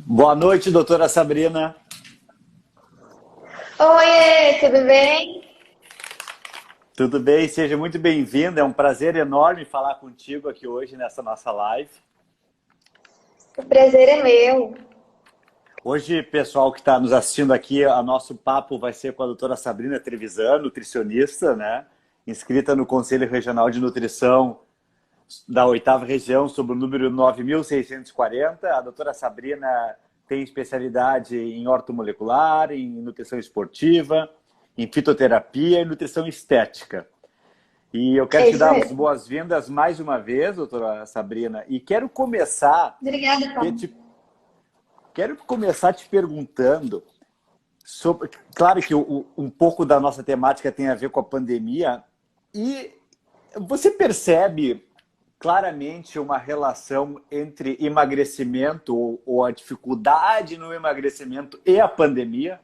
Boa noite, doutora Sabrina. Oi, tudo bem? Tudo bem? Seja muito bem-vinda. É um prazer enorme falar contigo aqui hoje nessa nossa live. O prazer é meu. Hoje, pessoal que está nos assistindo aqui, o nosso papo vai ser com a doutora Sabrina Trevisan, nutricionista, né? Inscrita no Conselho Regional de Nutrição da 8ª Região, sob o número 9.640. A doutora Sabrina tem especialidade em ortomolecular, em nutrição esportiva, em fitoterapia e nutrição estética. E eu quero É te isso dar as mesmo. boas-vindas mais uma vez, doutora Sabrina, e quero começar, Obrigada, Tom. te, quero começar te perguntando sobre, claro que um pouco da nossa temática tem a ver com a pandemia, e você percebe claramente uma relação entre emagrecimento ou a dificuldade no emagrecimento e a pandemia?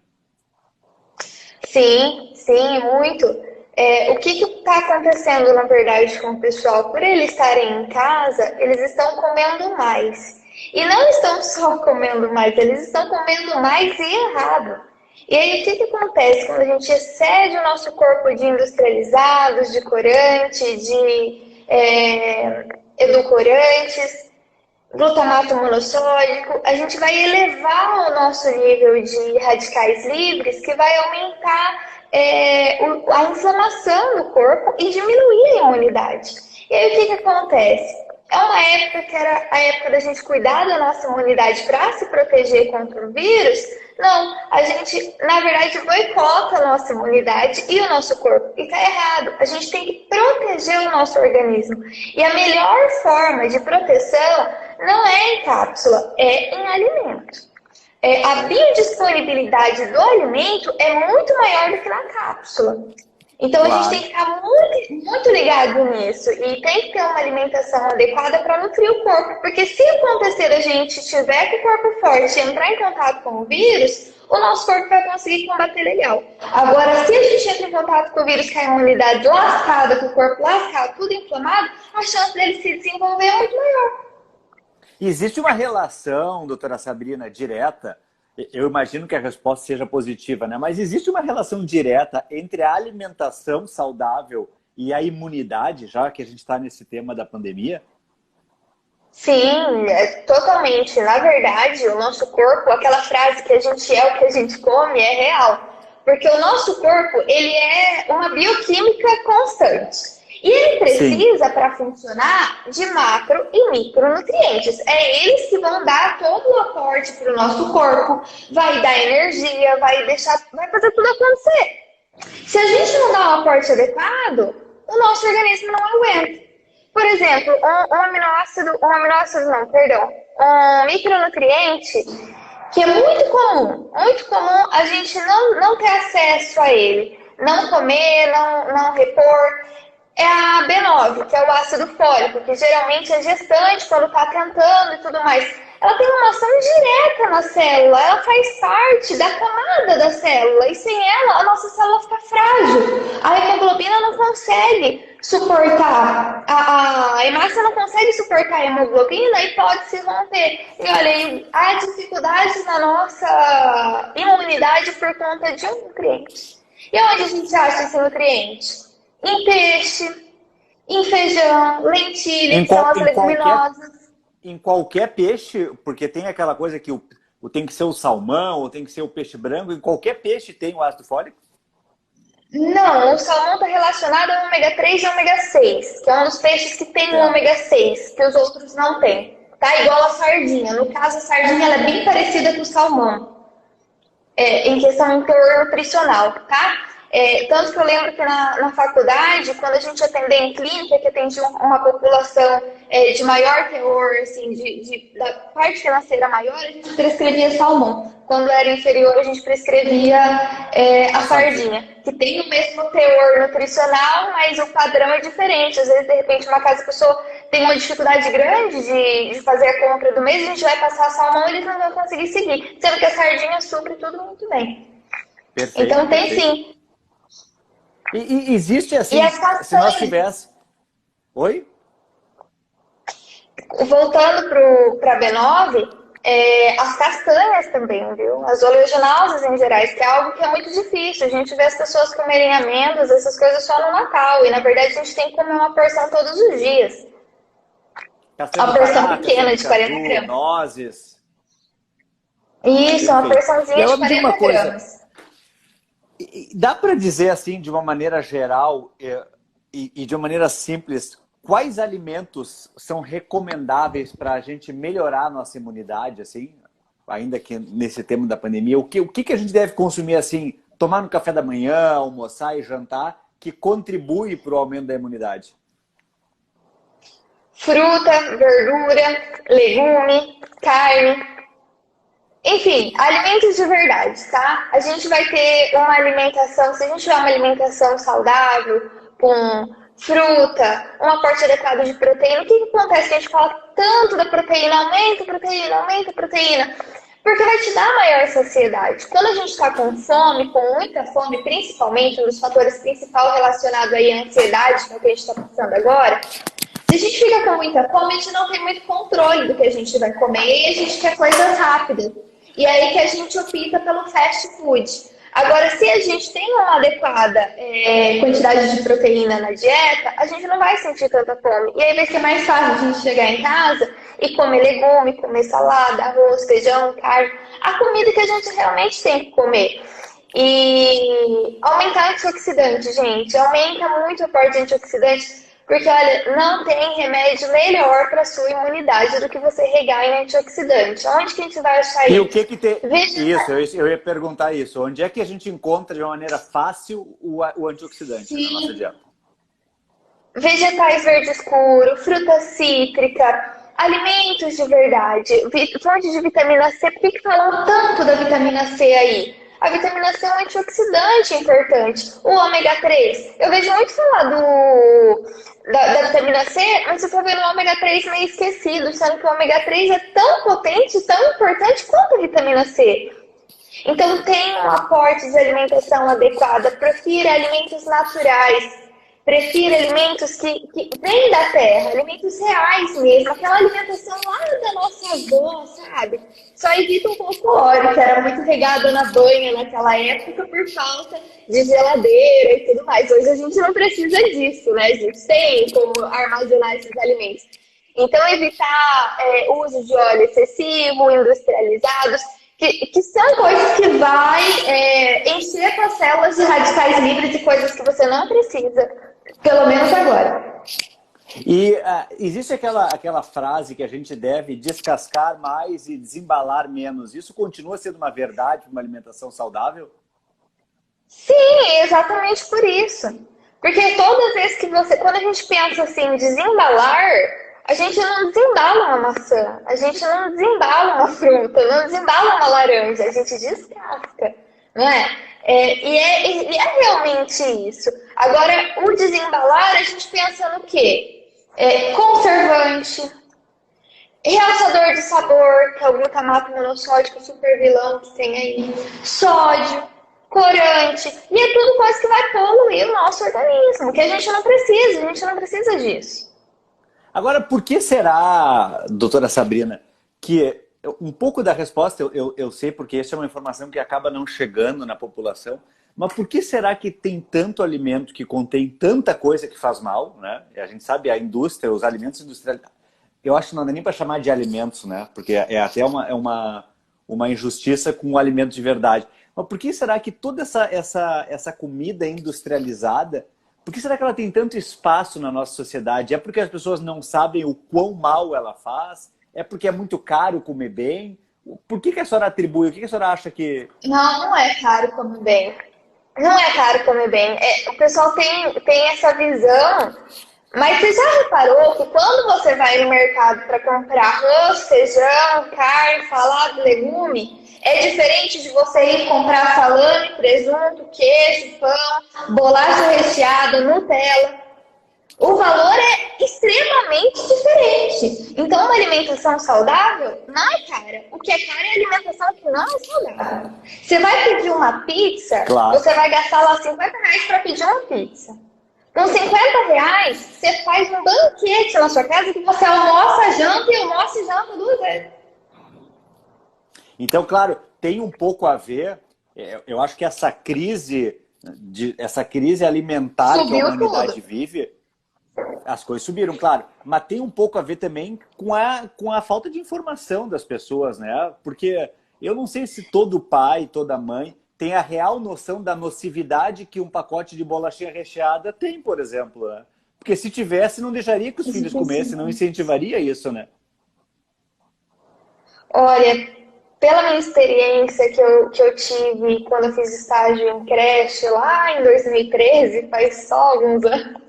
Sim, sim, muito. O que está acontecendo, na verdade, com o pessoal? Por eles estarem em casa, eles estão comendo mais. E não estão só comendo mais, eles estão comendo mais e errado. E aí, o que acontece quando a gente excede o nosso corpo de industrializados, de corante, de edulcorantes, glutamato monossódico, a gente vai elevar o nosso nível de radicais livres, que vai aumentar a inflamação do corpo e diminuir a imunidade. E aí o que acontece? É uma época que era a época da gente cuidar da nossa imunidade para se proteger contra o vírus. Não, a gente, na verdade, boicota a nossa imunidade e o nosso corpo. E tá errado. A gente tem que proteger o nosso organismo. E a melhor forma de proteção não é em cápsula, é em alimento. A biodisponibilidade do alimento é muito maior do que na cápsula. Então a gente tem Claro. que ficar muito, muito ligado nisso e tem que ter uma alimentação adequada para nutrir o corpo, porque se acontecer a gente tiver com o corpo forte e entrar em contato com o vírus, o nosso corpo vai conseguir combater legal. Agora, se a gente entra em contato com o vírus com a imunidade lascada, com o corpo lascado, tudo inflamado, a chance dele se desenvolver é muito maior. Existe uma relação, doutora Sabrina, direta? Eu imagino que a resposta seja positiva, né? Mas existe uma relação direta entre a alimentação saudável e a imunidade, já que a gente está nesse tema da pandemia? Sim, totalmente. Na verdade, o nosso corpo, aquela frase que a gente é o que a gente come, é real. Porque o nosso corpo, ele é uma bioquímica constante. E ele Sim. precisa, para funcionar, de macro e micronutrientes. É eles que vão dar todo o aporte para o nosso corpo, vai dar energia, vai fazer tudo acontecer. Se a gente não dá um aporte adequado, o nosso organismo não aguenta. Por exemplo, um micronutriente que é muito comum a gente não ter acesso a ele, não comer, não repor, é a B9, que é o ácido fólico, que geralmente é gestante quando está tentando e tudo mais. Ela tem uma ação direta na célula, ela faz parte da camada da célula, e sem ela, a nossa célula fica frágil. A hemoglobina não consegue suportar, a hemácia não consegue suportar a hemoglobina e pode se romper. E olha, há dificuldades na nossa imunidade por conta de um nutriente. E onde a gente acha esse nutriente? Em peixe, em feijão, lentilha, Em, que são qual, as em, qualquer, leguminosas. em qualquer peixe, porque tem aquela coisa que tem que ser o salmão ou tem que ser o peixe branco, em qualquer peixe tem o ácido fólico? Não, o salmão está relacionado ao ômega 3 e ômega 6, que é um dos peixes que tem o Certo. ômega 6, que os outros não têm. Tá? Igual a sardinha. No caso, a sardinha ela é bem parecida com o salmão, em questão em teor nutricional, tá? Tanto que eu lembro que na faculdade, quando a gente atendia em clínica, que atendia uma população de maior teor, assim, da parte financeira maior, a gente prescrevia salmão. Quando era inferior, a gente prescrevia a A sardinha. sardinha, que tem o mesmo teor nutricional, mas o padrão é diferente. Às vezes, de repente, uma casa a pessoa tem uma dificuldade grande de fazer a compra do mês, a gente vai passar salmão e eles não vão conseguir seguir, sendo que a sardinha supre tudo muito bem. Perfeito, Então tem perfeito. sim. E existe E assim, as se nós castanhas, tivéssemos. Oi? voltando para a B9, as castanhas também, viu? As oleaginosas em gerais, que é algo que é muito difícil. A gente vê as pessoas comerem amêndoas, essas coisas só no Natal. E, na verdade, a gente tem que comer uma porção todos os dias. Castanha Uma do porção Pará, pequena castanha de de 40 caju, gramas. nozes. Isso, uma Perfeito. E porçãozinha agora de me diga uma 40 coisa. gramas. Dá para dizer assim, de uma maneira geral e de uma maneira simples, quais alimentos são recomendáveis para a gente melhorar a nossa imunidade, assim, ainda que nesse tema da pandemia? O que a gente deve consumir, assim, tomar no café da manhã, almoçar e jantar, que contribui para o aumento da imunidade? Fruta, verdura, legume, carne. Enfim, alimentos de verdade, tá? A gente vai ter uma alimentação, se a gente tiver uma alimentação saudável, com fruta, um aporte adequado de proteína, o que acontece que a gente fala tanto da proteína? Aumenta a proteína, aumenta a proteína. Porque vai te dar maior saciedade. Quando a gente está com fome, com muita fome, principalmente, um dos fatores principais relacionados aí à ansiedade, que é o que a gente está passando agora, se a gente fica com muita fome, a gente não tem muito controle do que a gente vai comer e a gente quer coisas rápidas. E é aí que a gente opta pelo fast food. Agora, se a gente tem uma adequada quantidade de proteína na dieta, a gente não vai sentir tanta fome. E aí vai ser mais fácil a gente chegar em casa e comer legume, comer salada, arroz, feijão, carne. A comida que a gente realmente tem que comer. E aumentar antioxidante, gente. Aumenta muito o aporte de antioxidante. Porque, olha, não tem remédio melhor para sua imunidade do que você regar em antioxidante. Onde que a gente vai achar isso? E o que tem... Isso, eu ia perguntar isso. Onde é que a gente encontra de uma maneira fácil o antioxidante na nossa dieta? Vegetais verde escuro, fruta cítrica, alimentos de verdade, fonte de vitamina C. Por que falam tanto da vitamina C aí? A vitamina C é um antioxidante importante. O ômega 3. Eu vejo muito falar da vitamina C, mas eu tô vendo o ômega 3 meio esquecido, sendo que o ômega 3 é tão potente, tão importante quanto a vitamina C. Então, tenha um aporte de alimentação adequada. Prefira alimentos naturais. Prefira alimentos que vêm da terra, alimentos reais mesmo, aquela alimentação lá da nossa avó, sabe? Só evita um pouco o óleo, que era muito regado na banha naquela época por falta de geladeira e tudo mais. Hoje a gente não precisa disso, né? A gente tem como armazenar esses alimentos. Então, evitar o uso de óleo excessivo, industrializados, que são coisas que vai encher com as células de radicais livres e coisas que você não precisa. Pelo menos agora. E existe aquela frase que a gente deve descascar mais e desembalar menos. Isso continua sendo uma verdade para uma alimentação saudável? Sim, exatamente por isso. Porque todas as vezes que quando a gente pensa assim, desembalar, a gente não desembala uma maçã, a gente não desembala uma fruta, não desembala uma laranja, a gente descasca, não é? E é realmente isso. Agora, o desembalar, a gente pensa no quê? Conservante, realçador de sabor, que é o glutamato monossódico super vilão que tem aí, sódio, corante, e é tudo coisa que vai poluir o nosso organismo, que a gente não precisa disso. Agora, por que será, doutora Sabrina, que um pouco da resposta eu sei, porque essa é uma informação que acaba não chegando na população, mas por que será que tem tanto alimento que contém tanta coisa que faz mal, né? E a gente sabe, a indústria, os alimentos industrializados, eu acho que não dá nem para chamar de alimentos, né? Porque é até uma injustiça com o alimento de verdade. Mas por que será que toda essa comida industrializada, por que será que ela tem tanto espaço na nossa sociedade? É porque as pessoas não sabem o quão mal ela faz? É porque é muito caro comer bem? Por que a senhora atribui? O que a senhora acha que... Não é caro comer bem. Não é caro comer bem. O pessoal tem essa visão, mas você já reparou que quando você vai no mercado para comprar arroz, feijão, carne, salada, legume, é diferente de você ir comprar salame, presunto, queijo, pão, bolacha recheada, Nutella. O valor é extremamente diferente. Então, uma alimentação saudável não é cara. O que é caro é a alimentação que não é saudável. Você vai pedir uma pizza, Claro. Você vai gastar lá R$50 para pedir uma pizza. Com R$50, você faz um banquete na sua casa que você almoça, janta e almoça e janta 2 vezes. Então, claro, tem um pouco a ver, eu acho que essa crise alimentar que a Subiu humanidade tudo. vive, as coisas subiram, claro, mas tem um pouco a ver também com a falta de informação das pessoas, né? Porque eu não sei se todo pai, toda mãe tem a real noção da nocividade que um pacote de bolachinha recheada tem, por exemplo, né? Porque se tivesse, não deixaria que os filhos comessem, não incentivaria isso, né? Olha, pela minha experiência que eu tive quando eu fiz estágio em creche lá em 2013, faz só alguns anos,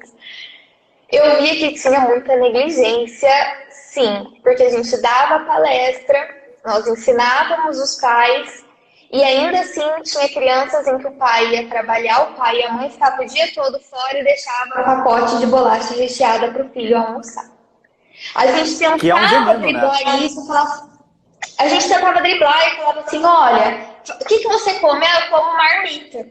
eu via que tinha muita negligência, sim, porque a gente dava palestra, nós ensinávamos os pais, e ainda assim tinha crianças em que o pai ia trabalhar, o pai e a mãe ficavam o dia todo fora e deixava um pacote de bolacha recheada para o filho almoçar. A gente Que é um tentava veneno, né? driblar isso, a gente tentava driblar e falava assim, olha, o que você come? Ah, eu como marmita.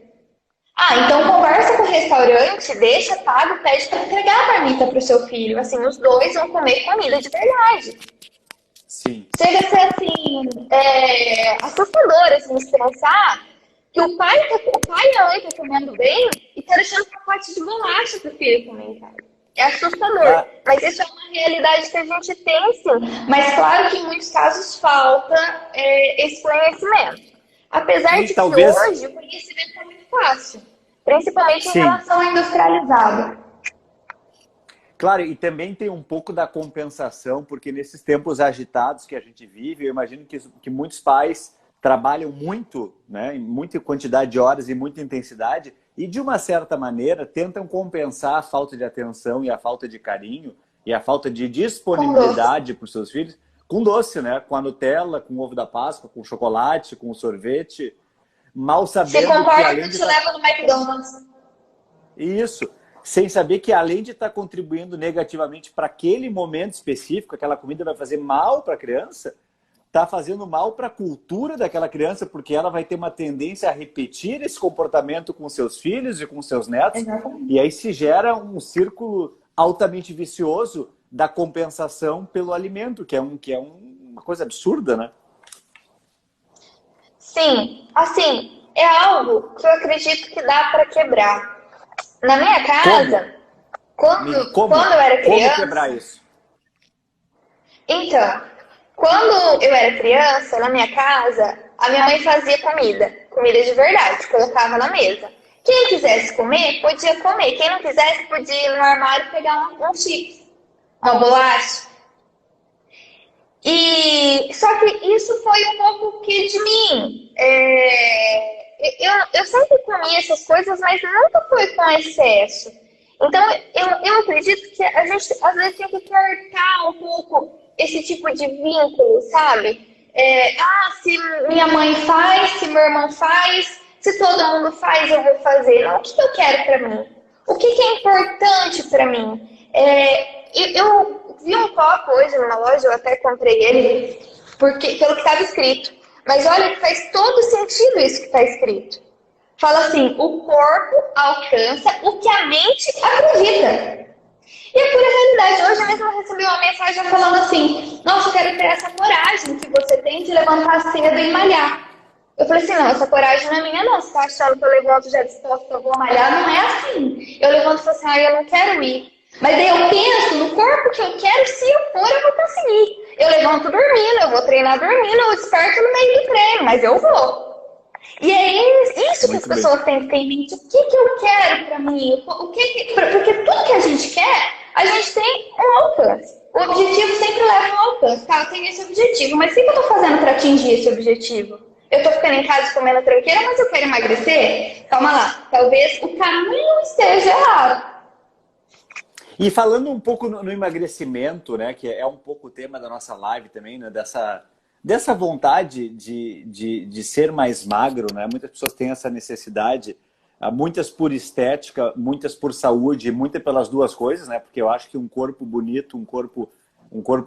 Ah, então conversa com o restaurante, deixa pago, pede para entregar a marmita para o seu filho. Assim, os dois vão comer comida de verdade. Sim. Chega a ser assim, assustador assim, se pensar que o pai e a mãe estão comendo bem e tá deixando um pacote de bolacha pro filho comer em casa. É assustador. Ah, Mas isso é uma realidade que a gente tem, sim. Mas claro que em muitos casos falta esse conhecimento. Apesar e de que talvez, hoje o conhecimento é muito fácil. Principalmente em sim. relação ao industrializado. Claro, e também tem um pouco da compensação, porque nesses tempos agitados que a gente vive, eu imagino que muitos pais trabalham muito, né, em muita quantidade de horas e muita intensidade, e de uma certa maneira tentam compensar a falta de atenção e a falta de carinho e a falta de Com doce. disponibilidade para os seus filhos com doce, né? Com a Nutella, com o ovo da Páscoa, com o chocolate, com o sorvete, mal Se sabendo que comporta que além eu de te estar levo no McDonald's. isso, sem saber que além de estar contribuindo negativamente para aquele momento específico, aquela comida vai fazer mal para a criança, está fazendo mal para a cultura daquela criança, porque ela vai ter uma tendência a repetir esse comportamento com seus filhos e com seus netos, e Exatamente. aí se gera um círculo altamente vicioso da compensação pelo alimento, uma coisa absurda, né? Sim, assim, é algo que eu acredito que dá para quebrar. Na minha Como? casa, quando eu era Como quebrar criança, isso? então, quando eu era criança, na minha casa, a minha mãe fazia comida de verdade, colocava na mesa. Quem quisesse comer, podia comer. Quem não quisesse, podia ir no armário pegar um chips, uma bolacha. E só que isso foi um pouco que de mim. Eu sempre comi essas coisas, mas nunca foi com excesso. Então, eu acredito que a gente às vezes tem que cortar um pouco esse tipo de vínculo, sabe? Se minha mãe faz, se meu irmão faz, se todo mundo faz, eu vou fazer. Não, o que eu quero para mim? O que é importante para mim? Eu vi um copo hoje numa loja, eu até comprei ele pelo que estava escrito. Mas olha que faz todo sentido isso que está escrito. Fala assim, o corpo alcança o que a mente acredita. E a pura realidade, hoje mesmo eu recebi uma mensagem falando assim, nossa, eu quero ter essa coragem que você tem de levantar cedo e malhar. Eu falei assim, não, essa coragem não é minha não, você tá achando que eu levanto já disposto, eu vou malhar, não é assim. Eu levanto e falo assim, eu não quero ir. Mas daí eu penso no corpo que eu quero, se eu for, eu vou conseguir. Eu levanto dormindo, eu vou treinar dormindo, eu desperto no meio do treino, mas eu vou. E é isso que as Muito bem. pessoas têm que ter em mente. O que eu quero pra mim? Porque tudo que a gente quer, a gente tem um alcance. O objetivo sempre leva um alcance. Tá, eu tenho esse objetivo, mas o que eu tô fazendo pra atingir esse objetivo? Eu tô ficando em casa comendo tranqueira, mas eu quero emagrecer? Calma lá. Talvez o caminho esteja errado. E falando um pouco no emagrecimento, né, que é um pouco o tema da nossa live também, né, dessa vontade de ser mais magro, né? Muitas pessoas têm essa necessidade, muitas por estética, muitas por saúde, muitas pelas duas coisas, né? Porque eu acho que um corpo bonito, um corpo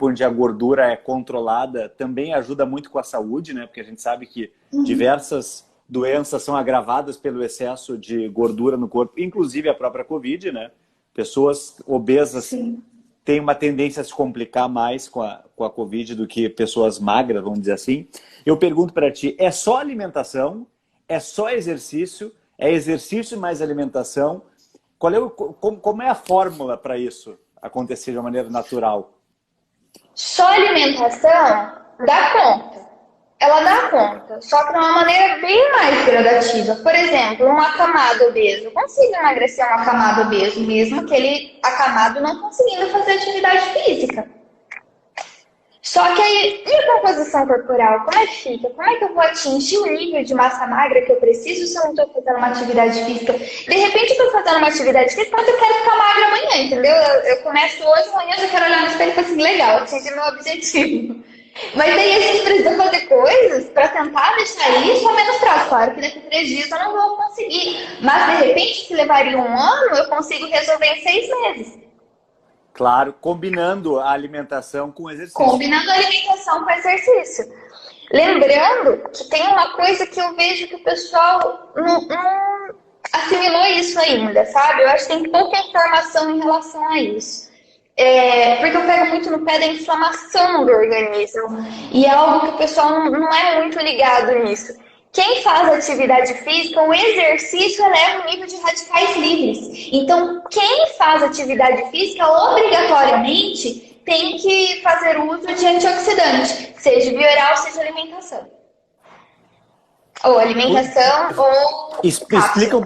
onde a gordura é controlada, também ajuda muito com a saúde, né? Porque a gente sabe que diversas doenças são agravadas pelo excesso de gordura no corpo, inclusive a própria Covid, né? Pessoas obesas Sim. têm uma tendência a se complicar mais com a Covid do que pessoas magras, vamos dizer assim. Eu pergunto para ti, é só alimentação? É só exercício? É exercício mais alimentação? Como é a fórmula para isso acontecer de uma maneira natural? Só alimentação dá conta. Ela dá conta, só que de uma maneira bem mais gradativa. Por exemplo, um acamado obeso. Eu consigo emagrecer um acamado obeso, mesmo que ele, acamado, não conseguindo fazer atividade física. Só que aí, e a composição corporal? Como é que fica? Como é que eu vou atingir o nível de massa magra que eu preciso se eu não estou fazendo uma atividade física? De repente eu estou fazendo uma atividade física, mas eu quero ficar magra amanhã, entendeu? Eu começo hoje, amanhã eu já quero olhar no espelho e falar assim, legal, atingi meu objetivo. Mas aí a gente precisa fazer coisas para tentar deixar isso a menos prazo. Claro que daqui a 3 dias eu não vou conseguir. Mas de repente, se levaria 1 ano, eu consigo resolver em 6 meses. Claro, combinando a alimentação com o exercício. Combinando a alimentação com o exercício. Lembrando que tem uma coisa que eu vejo que o pessoal não assimilou isso ainda, sabe? Eu acho que tem pouca informação em relação a isso. Porque eu pego muito no pé da inflamação do organismo. E é algo que o pessoal não é muito ligado nisso. Quem faz atividade física, o exercício eleva o nível de radicais livres. Então, quem faz atividade física, obrigatoriamente, tem que fazer uso de antioxidante, seja via oral, seja alimentação. Ou alimentação, ou... Explica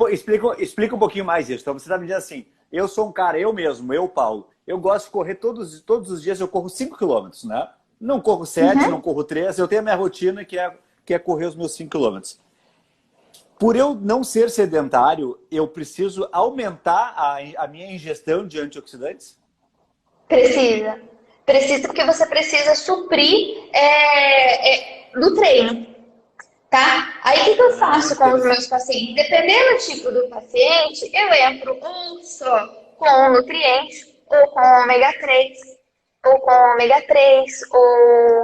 um pouquinho mais isso. Então, você está me dizendo assim, eu sou um cara, eu mesmo, Paulo, eu gosto de correr todos os dias, eu corro 5 quilômetros, né? Não corro 7, não corro 3, eu tenho a minha rotina que é correr os meus 5 quilômetros. Por eu não ser sedentário, eu preciso aumentar a minha ingestão de antioxidantes? Precisa. Precisa porque você precisa suprir do treino. Tá? Aí o que eu faço com os meus pacientes? Dependendo do tipo do paciente, eu entro só com nutrientes, ou com ômega 3, ou com ômega 3, ou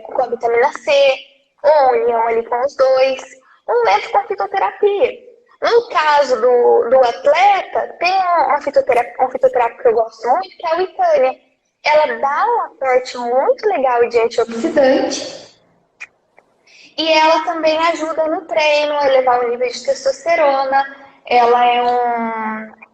com a vitamina C, ou união ali com os dois, ou entro com a fitoterapia. No caso do atleta, tem um fitoterápico que eu gosto muito, que é a Wicânia. Ela dá um aporte muito legal de antioxidante e ela também ajuda no treino a elevar o nível de testosterona. Ela é um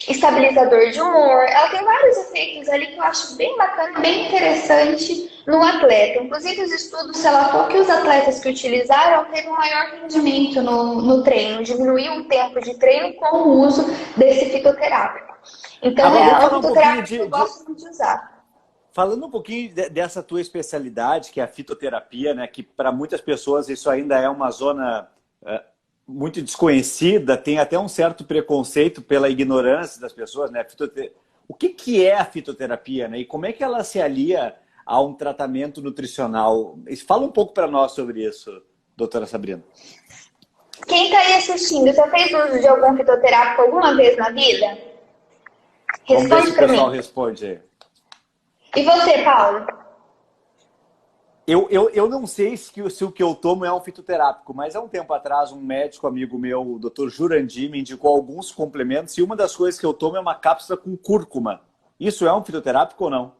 estabilizador de humor. Ela tem vários efeitos ali que eu acho bem bacana, bem interessante no atleta. Inclusive, os estudos relatou que os atletas que utilizaram teve um maior rendimento no treino, diminuiu o tempo de treino com o uso desse fitoterápico. Então, é um fitoterápico que eu gosto muito de usar. Falando um pouquinho dessa tua especialidade, que é a fitoterapia, né? Que para muitas pessoas isso ainda é uma zona muito desconhecida, tem até um certo preconceito pela ignorância das pessoas, né? O que é a fitoterapia, né? E como é que ela se alia a um tratamento nutricional? Fala um pouco para nós sobre isso, doutora Sabrina. Quem está aí assistindo, já fez uso de algum fitoterápico alguma vez na vida? Responde para mim. O pessoal responde aí. E você, Paulo? Eu não sei se o que eu tomo é um fitoterápico, mas há um tempo atrás um médico amigo meu, o Dr. Jurandir, me indicou alguns complementos e uma das coisas que eu tomo é uma cápsula com cúrcuma. Isso é um fitoterápico ou não?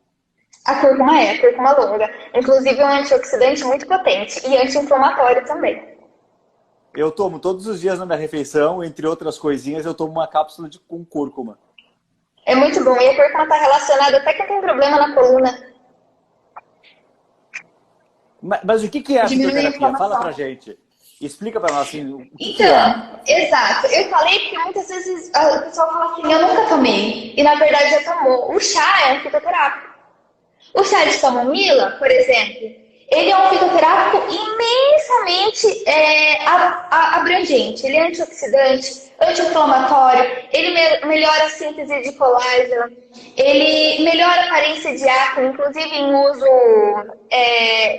A cúrcuma longa. Inclusive é um antioxidante muito potente e anti-inflamatório também. Eu tomo todos os dias na minha refeição, entre outras coisinhas, eu tomo uma cápsula com cúrcuma. É muito bom. E a cúrcuma está relacionada até quem tem problema na coluna. Mas o que é a fitoterapia? Fala pra gente. Explica pra nós assim. O que exato. Eu falei porque muitas vezes o pessoal fala assim, eu nunca tomei. E na verdade já tomou. O chá é um fitoterápico. O chá de camomila, por exemplo, ele é um fitoterápico imensamente abrangente. Ele é antioxidante, anti-inflamatório, ele melhora a síntese de colágeno, ele melhora a aparência de acne, inclusive em uso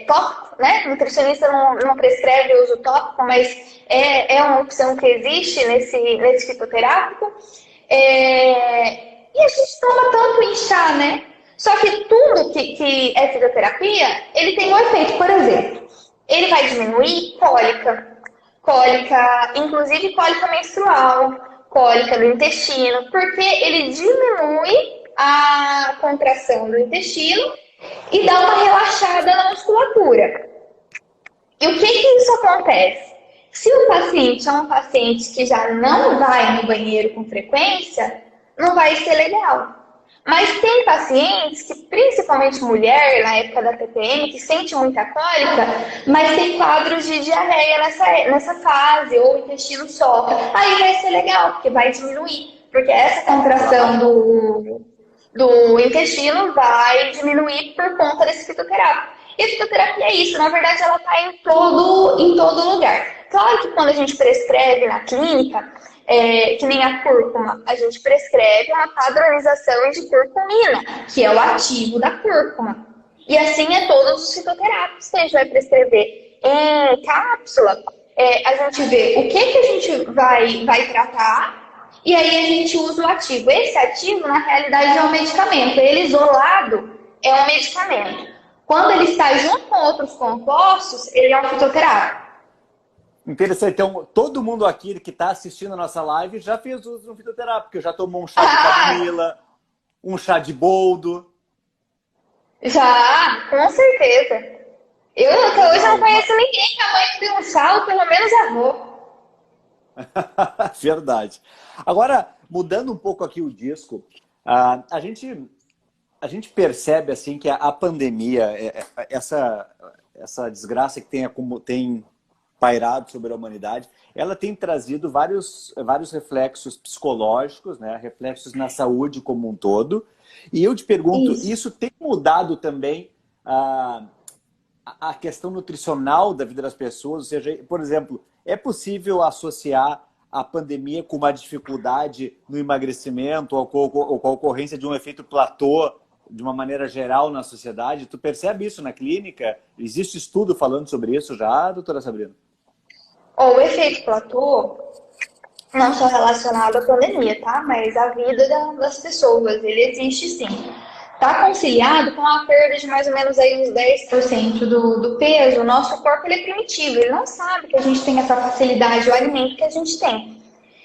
tópico, né? O nutricionista não prescreve o uso tópico, mas é uma opção que existe nesse fitoterápico. E a gente toma tanto em chá, né? Só que tudo que é fitoterapia, ele tem um efeito, por exemplo, ele vai diminuir cólica, inclusive cólica menstrual, cólica do intestino, porque ele diminui a contração do intestino e dá uma relaxada na musculatura. E o que isso acontece? Se o paciente é um paciente que já não vai no banheiro com frequência, não vai ser legal. Mas tem pacientes que, principalmente mulher, na época da TPM, que sente muita cólica, mas tem quadros de diarreia nessa fase, ou o intestino solta. Aí vai ser legal, porque vai diminuir. Porque essa contração do intestino vai diminuir por conta desse fitoterápico. E a fitoterapia é isso, na verdade ela está em todo lugar. Claro que quando a gente prescreve na clínica, que nem a cúrcuma, a gente prescreve uma padronização de curcumina, que é o ativo da cúrcuma. E assim é todos os fitoterápicos que a gente vai prescrever. Em cápsula, a gente vê o que a gente vai tratar e aí a gente usa o ativo. Esse ativo, na realidade, é um medicamento. Ele isolado é um medicamento. Quando ele está junto com outros compostos, ele é um fitoterápico. Interessante. Então, todo mundo aqui que está assistindo a nossa live já fez uso de um fitoterápico. Já tomou um chá de camomila, um chá de boldo. Já, com certeza. Eu até hoje não conheço ninguém que a mãe deu um chá, ou pelo menos avô. Verdade. Agora, mudando um pouco aqui o disco, a gente percebe assim que a pandemia, essa desgraça que tem pairado sobre a humanidade, ela tem trazido vários reflexos psicológicos, né? Reflexos na saúde como um todo. E eu te pergunto, isso tem mudado também a questão nutricional da vida das pessoas? Ou seja, por exemplo, é possível associar a pandemia com uma dificuldade no emagrecimento ou com a ocorrência de um efeito platô de uma maneira geral na sociedade? Tu percebe isso na clínica? Existe estudo falando sobre isso já, doutora Sabrina? O efeito platô não só relacionado à pandemia, tá? Mas à vida das pessoas, ele existe sim. Está conciliado com a perda de mais ou menos aí uns 10% do peso. O nosso corpo ele é primitivo, ele não sabe que a gente tem essa facilidade, o alimento que a gente tem.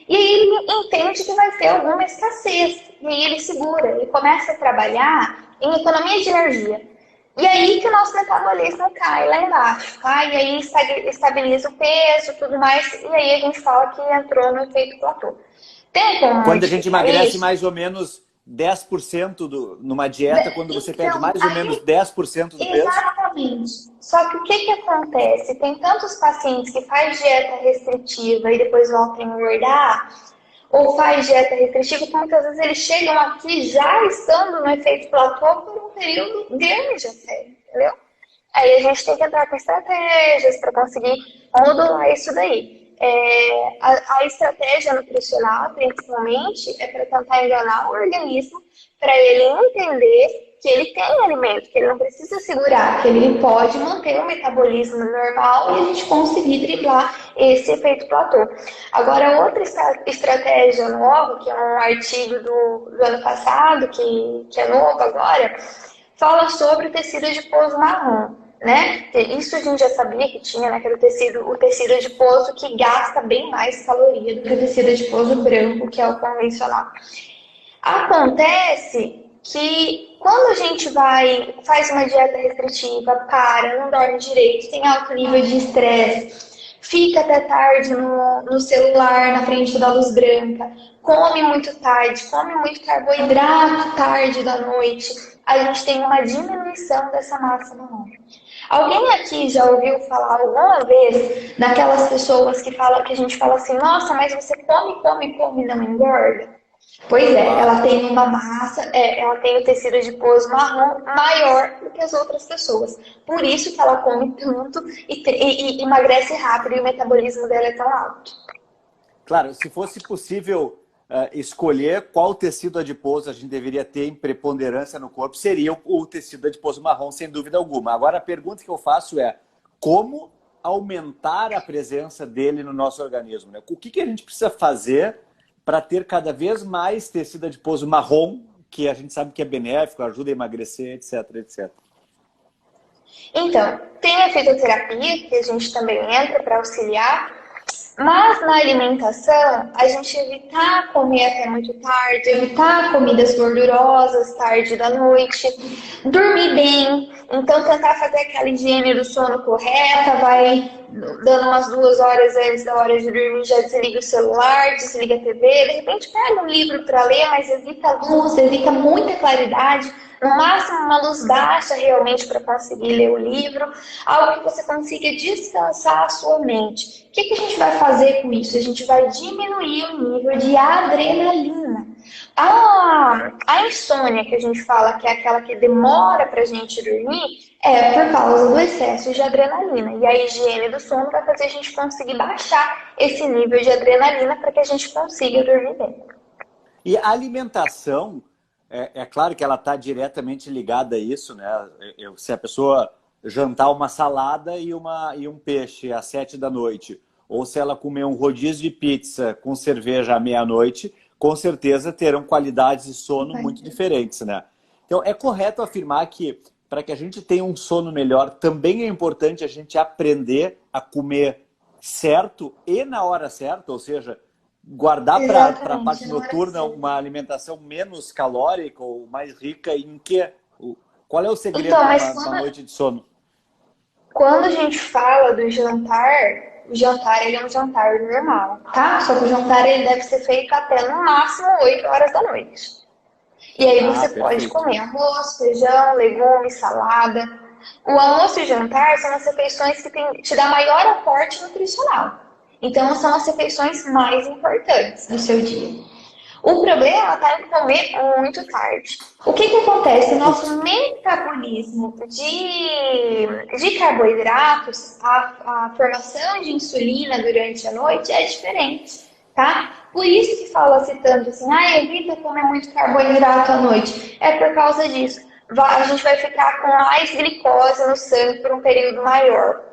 E aí ele entende que vai ter alguma escassez. E aí ele segura, ele começa a trabalhar em economia de energia. E aí que o nosso metabolismo cai lá embaixo, tá? E aí estabiliza o peso e tudo mais. E aí a gente fala que entrou no efeito platô. Tem como quando a gente emagrece mais ou menos 10% numa dieta, quando você perde mais ou menos 10% do peso? Exatamente. Só que o que acontece? Tem tantos pacientes que faz dieta restritiva e depois voltam a engordar, ou faz dieta restritiva, que muitas vezes eles chegam aqui já estando no efeito platô por um período grande até, entendeu? Aí a gente tem que entrar com estratégias para conseguir modular isso daí. A estratégia nutricional, principalmente, é para tentar enganar o organismo, para ele entender que ele tem alimento, que ele não precisa segurar, que ele pode manter o metabolismo normal e a gente conseguir driblar esse efeito platô. Agora, outra estratégia nova, que é um artigo do ano passado, que é novo agora, fala sobre o tecido adiposo marrom. Né? Isso a gente já sabia que tinha, né? Que era o tecido adiposo que gasta bem mais caloria do que o tecido adiposo branco, que é o convencional. Acontece que quando a gente faz uma dieta restritiva, não dorme direito, tem alto nível de estresse, fica até tarde no celular, na frente da luz branca, come muito tarde, come muito carboidrato tarde da noite, a gente tem uma diminuição dessa massa marrom. Alguém aqui já ouviu falar alguma vez daquelas pessoas que a gente fala assim, nossa, mas você come e não engorda? Pois é, ela tem uma massa, ela tem o tecido adiposo marrom maior do que as outras pessoas. Por isso que ela come tanto e emagrece rápido e o metabolismo dela é tão alto. Claro, se fosse possível escolher qual tecido adiposo a gente deveria ter em preponderância no corpo, seria o tecido adiposo marrom, sem dúvida alguma. Agora, a pergunta que eu faço é como aumentar a presença dele no nosso organismo, né? O que a gente precisa fazer para ter cada vez mais tecido adiposo marrom, que a gente sabe que é benéfico, ajuda a emagrecer, etc, etc. Então, tem a fitoterapia, que a gente também entra para auxiliar. Mas na alimentação, a gente evitar comer até muito tarde, evitar comidas gordurosas tarde da noite, dormir bem, então tentar fazer aquela higiene do sono correta, vai dando umas 2 horas antes da hora de dormir, já desliga o celular, desliga a TV, de repente pega um livro para ler, mas evita luz, evita muita claridade, no máximo uma luz baixa realmente para conseguir ler o livro, algo que você consiga descansar a sua mente. O que a gente vai fazer com isso? A gente vai diminuir o nível de adrenalina. A insônia que a gente fala, que é aquela que demora para a gente dormir, é por causa do excesso de adrenalina. E a higiene do sono vai fazer a gente conseguir baixar esse nível de adrenalina para que a gente consiga dormir bem. E a alimentação, é claro que ela está diretamente ligada a isso, né? Se a pessoa jantar uma salada e um peixe às 7 da noite, ou se ela comer um rodízio de pizza com cerveja à meia-noite, com certeza terão qualidades de sono muito diferentes, né? Então, é correto afirmar que para que a gente tenha um sono melhor, também é importante a gente aprender a comer certo e na hora certa, ou seja, guardar para a parte noturna uma alimentação menos calórica ou mais rica em quê? Qual é o segredo da noite de sono? Quando a gente fala do jantar, o jantar ele é um jantar normal, tá? Só que o jantar ele deve ser feito até no máximo 8 horas da noite. E aí você pode comer arroz, feijão, legumes, salada. O almoço e o jantar são as refeições que te dão maior aporte nutricional. Então, são as refeições mais importantes do seu dia. O problema está em comer muito tarde. O que acontece? O nosso metabolismo de carboidratos, a formação de insulina durante a noite é diferente, tá? Por isso que fala-se tanto assim, evita comer muito carboidrato à noite. É por causa disso. A gente vai ficar com mais glicose no sangue por um período maior.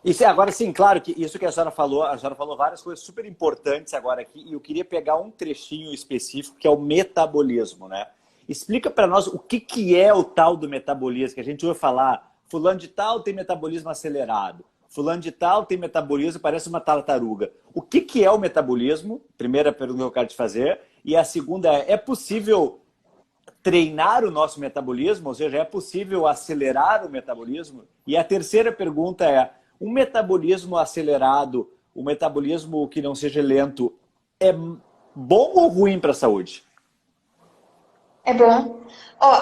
Isso, agora sim, claro que isso que a senhora falou várias coisas super importantes agora aqui, e eu queria pegar um trechinho específico que é o metabolismo, né? Explica para nós o que é o tal do metabolismo, que a gente ouve falar, fulano de tal tem metabolismo acelerado, fulano de tal tem metabolismo, parece uma tartaruga. O que é o metabolismo? Primeira pergunta que eu quero te fazer. E a segunda é possível treinar o nosso metabolismo? Ou seja, é possível acelerar o metabolismo? E a terceira pergunta é, um metabolismo acelerado, um metabolismo que não seja lento, é bom ou ruim para a saúde? É bom.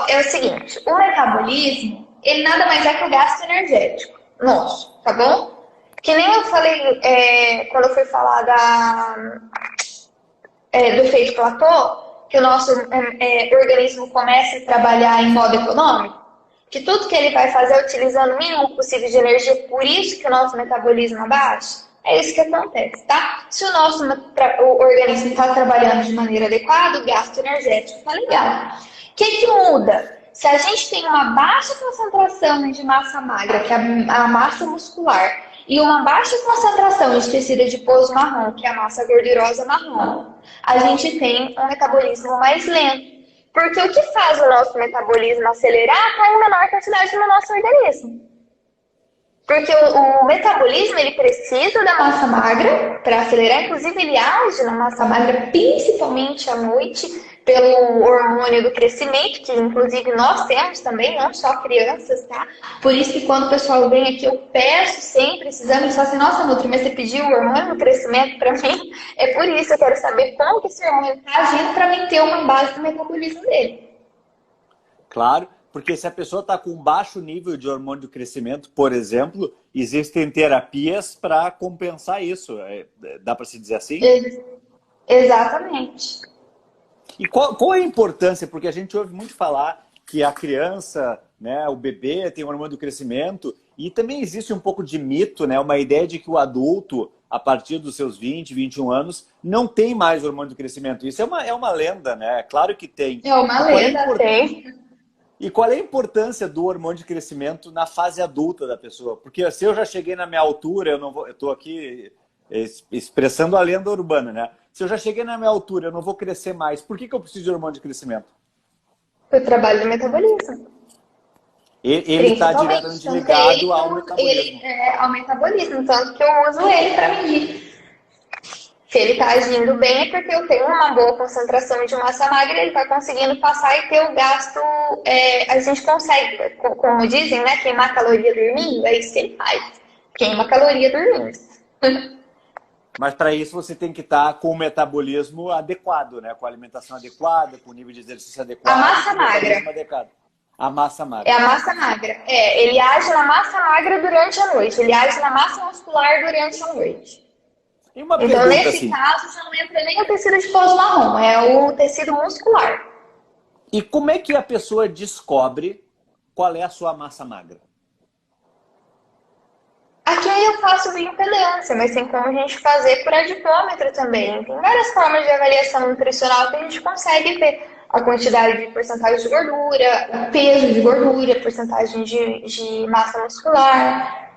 É o seguinte, o metabolismo, ele nada mais é que o gasto energético nosso, tá bom? Que nem eu falei quando eu fui falar do efeito platô, que o nosso organismo começa a trabalhar em modo econômico, que tudo que ele vai fazer é utilizando o mínimo possível de energia, por isso que o nosso metabolismo abaixa. É isso que acontece, tá? Se o nosso organismo está trabalhando de maneira adequada, o gasto energético está legal. O que muda? Se a gente tem uma baixa concentração de massa magra, que é a massa muscular, e uma baixa concentração de tecido adiposo marrom, que é a massa gordurosa marrom, a gente tem um metabolismo mais lento. Porque o que faz o nosso metabolismo acelerar está em menor quantidade no nosso organismo. Porque o metabolismo ele precisa da massa magra para acelerar, inclusive ele age na massa magra principalmente à noite pelo hormônio do crescimento, que inclusive nós temos também, não só crianças, tá? Por isso que quando o pessoal vem aqui, eu peço sempre esses exames, só assim, nossa, Nutri, mas você pediu o hormônio do crescimento para mim? É por isso que eu quero saber como que esse hormônio está agindo para mim ter uma base do metabolismo dele. Claro, porque se a pessoa está com baixo nível de hormônio do crescimento, por exemplo, existem terapias para compensar isso. Dá para se dizer assim? Exatamente. E qual é a importância? Porque a gente ouve muito falar que a criança, né, o bebê tem hormônio do crescimento e também existe um pouco de mito, né, uma ideia de que o adulto, a partir dos seus 20, 21 anos, não tem mais hormônio do crescimento. Isso é uma lenda, né? Claro que tem. É uma lenda, tem. E qual é a importância do hormônio de crescimento na fase adulta da pessoa? Porque se eu já cheguei na minha altura, eu estou aqui expressando a lenda urbana, né? Se eu já cheguei na minha altura, eu não vou crescer mais. Por que eu preciso de hormônio de crescimento? O trabalho do metabolismo. Ele está Principalmente, diretamente tanto que é ele ligado ao metabolismo. ao metabolismo, tanto que eu uso ele para medir. Se ele está agindo bem é porque eu tenho uma boa concentração de massa magra, ele está conseguindo passar e ter o gasto. A gente consegue, como dizem, né, queimar caloria dormindo, é isso que ele faz. Queima caloria dormindo. Mas para isso você tem que estar com o metabolismo adequado, né? Com a alimentação adequada, com o nível de exercício adequado. A massa magra. Adequado. A massa magra. É a massa magra. Ele age na massa magra durante a noite. Ele age na massa muscular durante a noite. E uma Então, pergunta, nesse assim, caso, já não entra nem o tecido adiposo marrom, é o tecido muscular. e como é que a pessoa descobre qual é a sua massa magra? Aqui eu faço bioimpedância, mas tem como a gente fazer por adipômetro também. Tem várias formas de avaliação nutricional que a gente consegue ver a quantidade de porcentagem de gordura, o peso de gordura, porcentagem de massa muscular.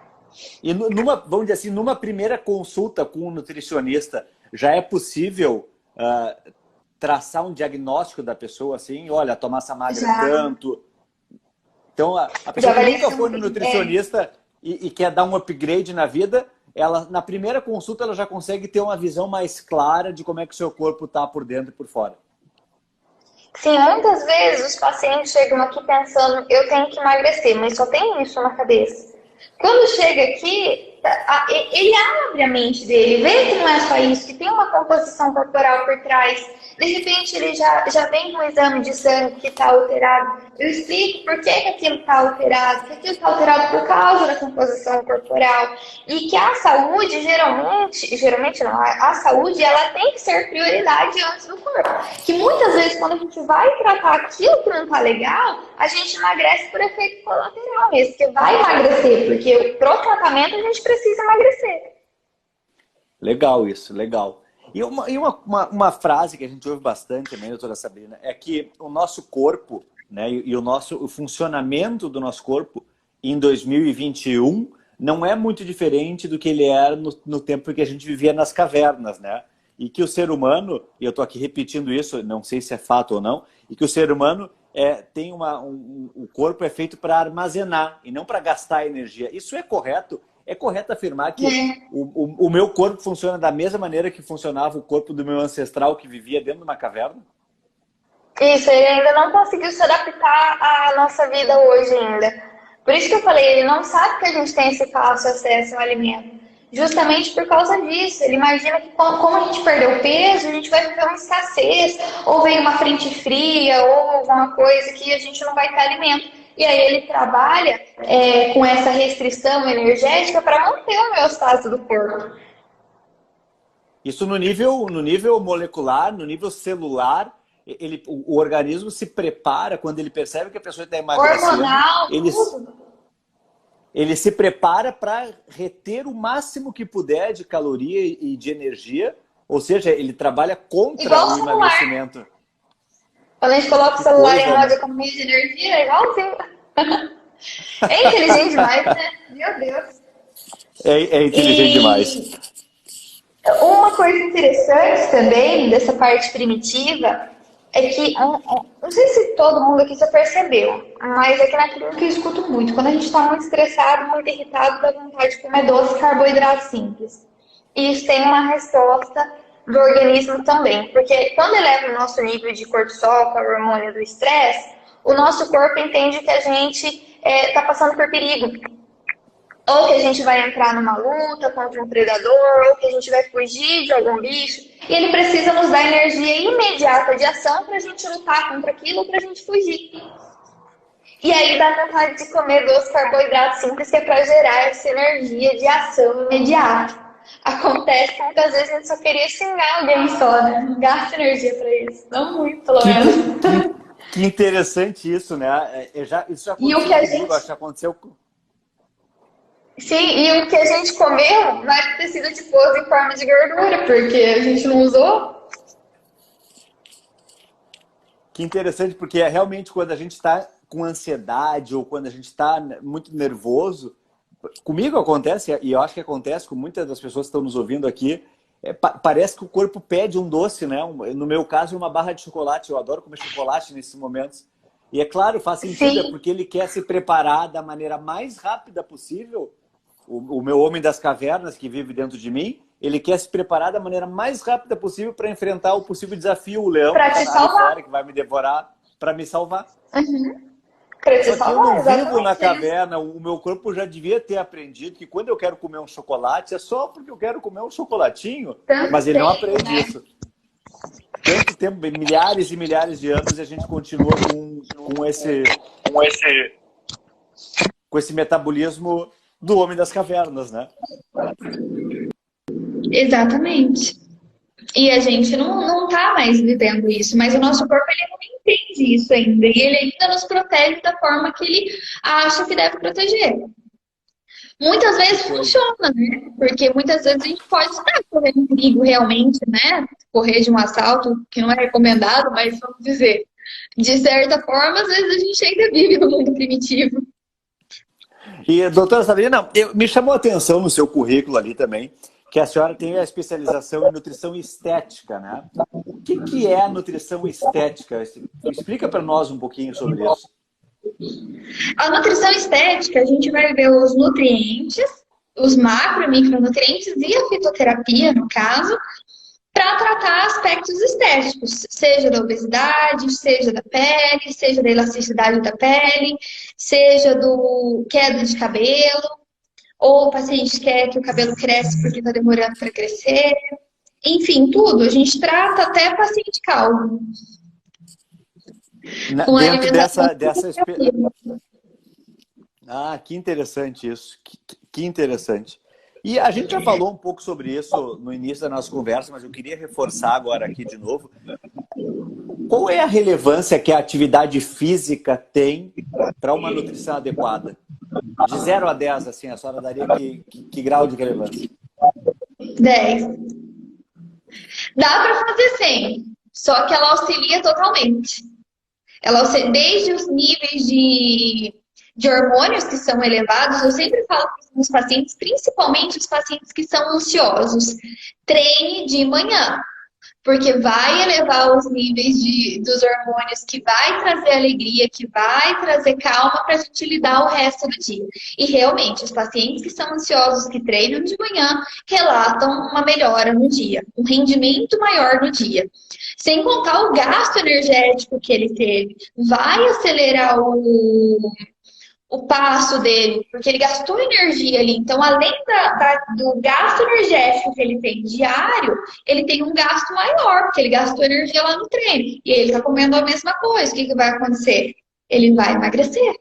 E vamos dizer assim, numa primeira consulta com um nutricionista, já é possível traçar um diagnóstico da pessoa assim? Olha, a tua massa magra é tanto. Então, a pessoa que nunca foi no nutricionista e quer dar um upgrade na vida, ela, na primeira consulta, ela já consegue ter uma visão mais clara de como é que o seu corpo está por dentro e por fora. Sim, muitas vezes os pacientes chegam aqui pensando, eu tenho que emagrecer, mas só tem isso na cabeça. Quando chega aqui, ele abre a mente dele, vê que não é só isso, que tem uma composição corporal por trás. De repente, ele já vem com um exame de sangue que está alterado. Eu explico por que aquilo está alterado, que aquilo está alterado por causa da composição corporal. E que a saúde, geralmente não, a saúde, ela tem que ser prioridade antes do corpo. Que muitas vezes, quando a gente vai tratar aquilo que não está legal, a gente emagrece por efeito colateral mesmo, que vai emagrecer, porque pro tratamento a gente precisa emagrecer. Legal isso, legal. E uma frase que a gente ouve bastante também, doutora Sabrina, é que o nosso corpo, né, e o funcionamento do nosso corpo em 2021 não é muito diferente do que ele era no tempo que a gente vivia nas cavernas, né? E que o ser humano, e eu estou aqui repetindo isso, não sei se é fato ou não, e que o ser humano tem o corpo é feito para armazenar e não para gastar energia. Isso é correto? É correto afirmar que o meu corpo funciona da mesma maneira que funcionava o corpo do meu ancestral que vivia dentro de uma caverna? Isso, ele ainda não conseguiu se adaptar à nossa vida hoje ainda. Por isso que eu falei, ele não sabe que a gente tem esse fácil acesso ao alimento. Justamente por causa disso. Ele imagina que como a gente perdeu peso, a gente vai viver uma escassez, ou vem uma frente fria, ou alguma coisa que a gente não vai ter alimento. E aí ele trabalha com essa restrição energética para manter a homeostase do corpo. Isso no nível molecular, no nível celular, o organismo se prepara quando ele percebe que a pessoa está emagrecendo. Hormonal, ele se prepara para reter o máximo que puder de caloria e de energia, ou seja, ele trabalha contra o emagrecimento. Quando a gente coloca o celular em modo economia de energia, é igualzinho. É inteligente demais, né? Meu Deus. É inteligente demais. Uma coisa interessante também dessa parte primitiva é que, não sei se todo mundo aqui já percebeu, mas aqui na clínica eu escuto muito. Quando a gente está muito estressado, muito irritado, dá vontade de comer doce, carboidrato simples. E isso tem uma resposta do organismo também, porque quando eleva o nosso nível de cortisol, que é o hormônio do estresse, o nosso corpo entende que a gente está passando por perigo. Ou que a gente vai entrar numa luta contra um predador, ou que a gente vai fugir de algum bicho. E ele precisa nos dar energia imediata de ação para a gente lutar contra aquilo ou para a gente fugir. E aí dá vontade de comer doce, carboidrato simples, que é para gerar essa energia de ação imediata. Acontece que muitas vezes a gente só queria xingar alguém só, né? Não gasta energia para isso. Não muito, pelo menos. Que interessante isso, né? Isso já aconteceu e o que a gente... acho que aconteceu com... Sim, e o que a gente comeu não é tecido adiposo em forma de gordura, porque a gente não usou. Que interessante, porque realmente quando a gente está com ansiedade ou quando a gente está muito nervoso, comigo acontece, e eu acho que acontece com muitas das pessoas que estão nos ouvindo aqui, parece que o corpo pede um doce, né? No meu caso, uma barra de chocolate. Eu adoro comer chocolate nesses momentos. E é claro, faz sentido, é Sim, porque ele quer se preparar da maneira mais rápida possível. O meu homem das cavernas, que vive dentro de mim, ele quer se preparar da maneira mais rápida possível para enfrentar o possível desafio, o leão que para está te ali salvar. fora, que vai me devorar, para me salvar. Uhum. Para te Só que eu salvar, não vivo na exatamente isso. caverna, o meu corpo já devia ter aprendido que quando eu quero comer um chocolate, é só porque eu quero comer um chocolatinho, Tanto mas ele não tempo, aprende né? isso. Tanto tempo, milhares e milhares de anos, e a gente continua com esse metabolismo do homem das cavernas, né? Exatamente. E a gente não tá mais vivendo isso, mas o nosso corpo ele não entende isso ainda. E ele ainda nos protege da forma que ele acha que deve proteger. Muitas Que vezes coisa. funciona, né? Porque muitas vezes a gente pode estar correndo perigo realmente, né? Correr de um assalto, que não é recomendado, mas vamos dizer, de certa forma, às vezes a gente ainda vive no mundo primitivo. E, doutora Sabrina, me chamou a atenção no seu currículo ali também, que a senhora tem a especialização em nutrição estética, né? O que é a nutrição estética? Explica para nós um pouquinho sobre isso. A nutrição estética, a gente vai ver os nutrientes, os macro e micronutrientes e a fitoterapia, no caso, para tratar aspectos estéticos, seja da obesidade, seja da pele, seja da elasticidade da pele, seja do queda de cabelo, ou o paciente quer que o cabelo cresça porque está demorando para crescer. Enfim, tudo. A gente trata até paciente calvo, com Dentro alimentação dessa fitoterapia. Ah, que interessante isso. Que interessante. E a gente já falou um pouco sobre isso no início da nossa conversa, mas eu queria reforçar agora aqui de novo. Qual é a relevância que a atividade física tem para uma nutrição adequada? De 0 a 10, assim, a senhora daria que grau de relevância? 10. Dá para fazer 100, só que ela auxilia totalmente. Ela auxilia, desde os níveis de hormônios que são elevados, eu sempre falo para os pacientes, principalmente os pacientes que são ansiosos, treine de manhã. Porque vai elevar os níveis dos hormônios, que vai trazer alegria, que vai trazer calma para a gente lidar o resto do dia. E realmente, os pacientes que são ansiosos, que treinam de manhã, relatam uma melhora no dia, um rendimento maior no dia. Sem contar o gasto energético que ele teve. Vai acelerar o passo dele, porque ele gastou energia ali. Então, além do gasto energético que ele tem diário, ele tem um gasto maior, porque ele gastou energia lá no treino. E ele está comendo a mesma coisa. O que vai acontecer? Ele vai emagrecer.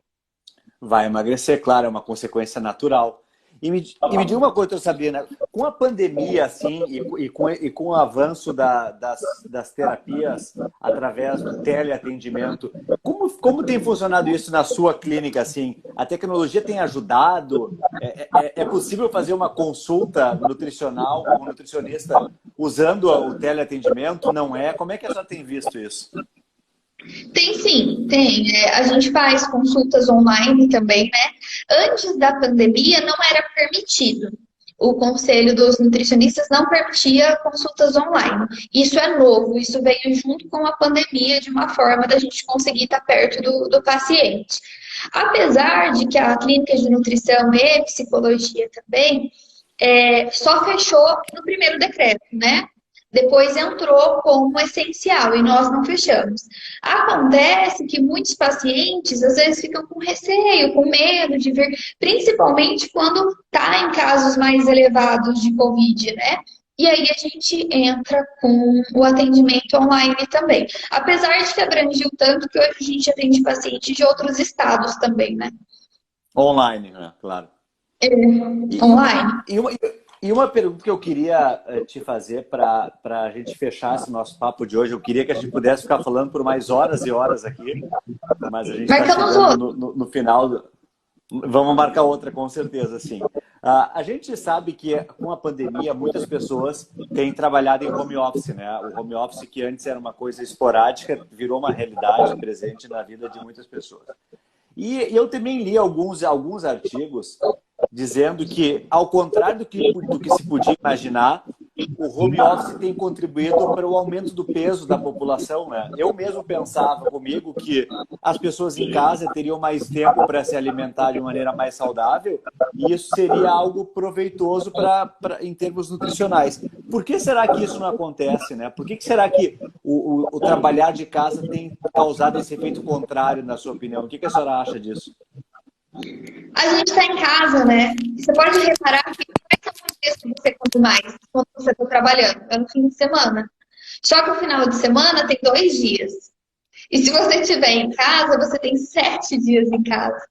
Vai emagrecer, claro, é uma consequência natural. E me diga uma coisa, Sabrina, com a pandemia, assim, e com o avanço das terapias através do teleatendimento, como tem funcionado isso na sua clínica, assim? A tecnologia tem ajudado? É possível fazer uma consulta nutricional com um nutricionista usando o teleatendimento? Não é? Como é que a senhora tem visto isso? Tem sim, tem. A gente faz consultas online também, né? Antes da pandemia não era permitido. O Conselho dos Nutricionistas não permitia consultas online. Isso é novo, isso veio junto com a pandemia de uma forma da gente conseguir estar perto do paciente. Apesar de que a clínica de nutrição e psicologia também só fechou no primeiro decreto, né? Depois entrou como essencial e nós não fechamos. Acontece que muitos pacientes às vezes ficam com receio, com medo de vir, principalmente quando está em casos mais elevados de Covid, né? E aí a gente entra com o atendimento online também. Apesar de que abrangiu tanto que hoje a gente atende pacientes de outros estados também, né? Online, né? Claro. E, Online. e uma, e uma pergunta que eu queria te fazer para a gente fechar esse nosso papo de hoje, eu queria que a gente pudesse ficar falando por mais horas e horas aqui, mas a gente está Marcamos chegando outro. no final. Vamos marcar outra, com certeza, sim. A gente sabe que com a pandemia muitas pessoas têm trabalhado em home office, né? O home office que antes era uma coisa esporádica virou uma realidade presente na vida de muitas pessoas. E eu também li alguns artigos dizendo que, ao contrário do que se podia imaginar, o home office tem contribuído para o aumento do peso da população, né? Eu mesmo pensava comigo que as pessoas em casa teriam mais tempo para se alimentar de maneira mais saudável e isso seria algo proveitoso em termos nutricionais. Por que será que isso não acontece, né? Por que será que o trabalhar de casa tem causado esse efeito contrário, na sua opinião? O que a senhora acha disso? A gente está em casa, né? Você pode reparar que quais são os dias que você come mais quando você está trabalhando? É no fim de semana. Só que o final de semana tem 2 dias. E se você estiver em casa, você tem 7 dias em casa.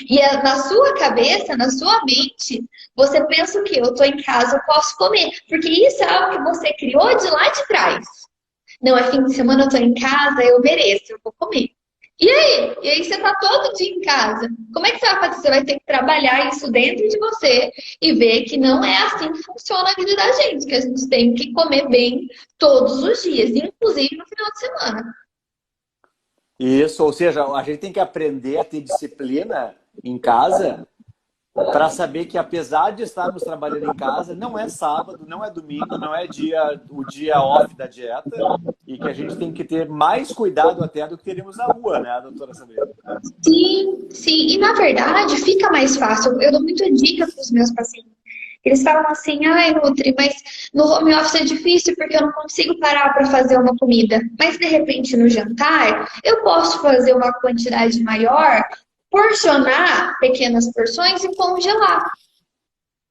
E na sua cabeça, na sua mente, você pensa o quê? Eu estou em casa, eu posso comer. Porque isso é algo que você criou de lá de trás. Não, é fim de semana, eu estou em casa, eu mereço, eu vou comer. E aí? E aí você tá todo dia em casa. Como é que você vai fazer? Você vai ter que trabalhar isso dentro de você e ver que não é assim que funciona a vida da gente, que a gente tem que comer bem todos os dias, inclusive no final de semana. Isso, ou seja, a gente tem que aprender a ter disciplina em casa para saber que apesar de estarmos trabalhando em casa, não é sábado, não é domingo, não é o dia off da dieta e que a gente tem que ter mais cuidado até do que teríamos na rua, né, doutora Sabrina? Sim, sim. E na verdade fica mais fácil. Eu dou muita dica para os meus pacientes. Eles falam assim, ai, Nutri, mas no home office é difícil porque eu não consigo parar para fazer uma comida. Mas de repente no jantar eu posso fazer uma quantidade maior, porcionar pequenas porções e congelar.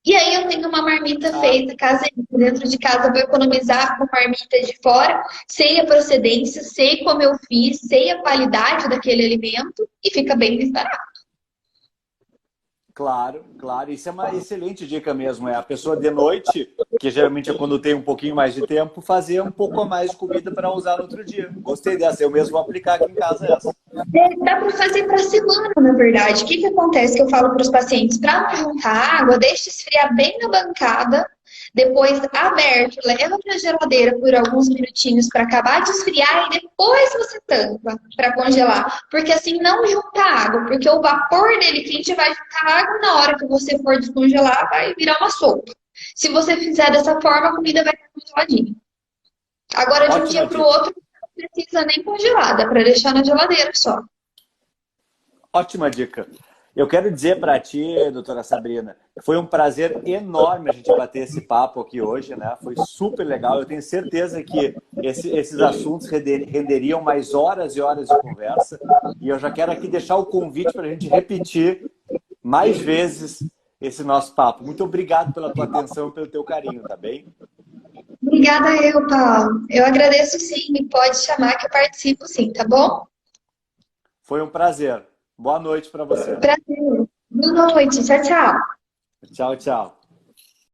E aí eu tenho uma marmita feita caseira dentro de casa, eu vou economizar com marmita de fora, sei a procedência, sei como eu fiz, sei a qualidade daquele alimento e fica bem mais barato. Claro, claro. Isso é uma excelente dica mesmo. É a pessoa de noite, que geralmente é quando tem um pouquinho mais de tempo, fazer um pouco a mais de comida para usar no outro dia. Gostei dessa. Eu mesmo vou aplicar aqui em casa essa. Dá para fazer para semana, na verdade. O que acontece que eu falo para os pacientes? Para não juntar água, deixa esfriar bem na bancada, depois aberto, leva para a geladeira por alguns minutinhos para acabar de esfriar e depois você tampa para congelar. Porque assim não junta água, porque o vapor dele quente vai juntar água na hora que você for descongelar, vai virar uma sopa. Se você fizer dessa forma, a comida vai ficar congeladinha. Agora, de um dia para o outro, não precisa nem congelar, dá para deixar na geladeira só. Ótima dica. Eu quero dizer para ti, doutora Sabrina, foi um prazer enorme a gente bater esse papo aqui hoje, né? Foi super legal. Eu tenho certeza que esses assuntos renderiam mais horas e horas de conversa. E eu já quero aqui deixar o convite para a gente repetir mais vezes esse nosso papo. Muito obrigado pela tua atenção e pelo teu carinho, tá bem? Obrigada eu, Paulo. Eu agradeço sim, me pode chamar que eu participo sim, tá bom? Foi um prazer. Boa noite para você. Prazer. Boa noite. Tchau, tchau. Tchau, tchau.